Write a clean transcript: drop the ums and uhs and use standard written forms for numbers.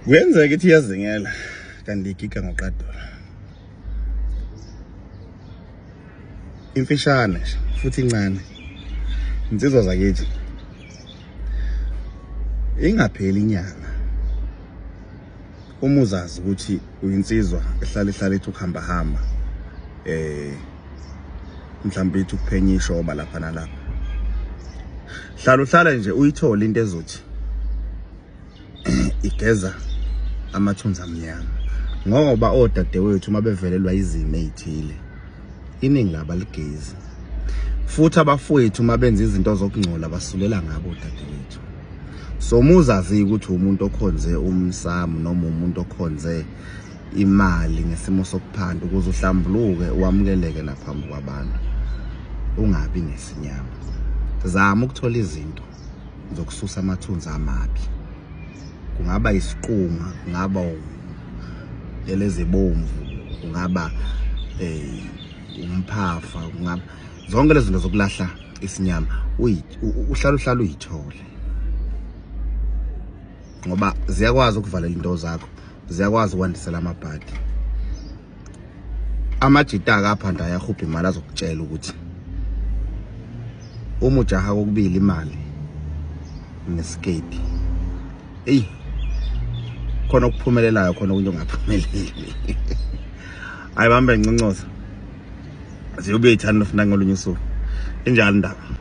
Kuyenzeka ithi iyazingela kanti igiga ngoqadola. Imfishane futhi incane. Insizwa zakithi ingapheli inyanga uma uzazi ukuthi uyinsizwa ehlala ethi ukuhamba hamba mhlawumbe ithi ukuphenya ishoba lapha nalapha. Uhlala nje uyithola into ezothi igeza amathunzi amnyama ngoba odadewethu mabevelelwa izimo ezithile iningi laba ligezi futhi abafowethu mabenza izinto zokungcola basulela ngabo odadewethu. So muzazi ukuthi umuntu okhonze umsamo noma umuntu okhonze imali ngesimo sokuphanda ukuze uhlambuluke uwamukeleke laphambi kwabantu ungabi nesinyama. Zama ukuthola izinto zokususa amathunzi amabi. Kungaba isiqunga, kungaba elezibomvu, kungaba umphafa, kungaba zonke lezi zinto zokulahla isinyama uhlala uyithole ngoba ziyakwazi ukuvalela into zakho, ziyakwazi ukwandisela amabhadi. Amajita akaphanda ayahubha imali azokutshela ukuthi uma ujaha kokubili imali nesiketi khona okuphumelelayo khona okunye ongaphumeleli. Ayibambe ngcincoza ziyobe ithanda ufuna ngolunye usuku injalo indaba.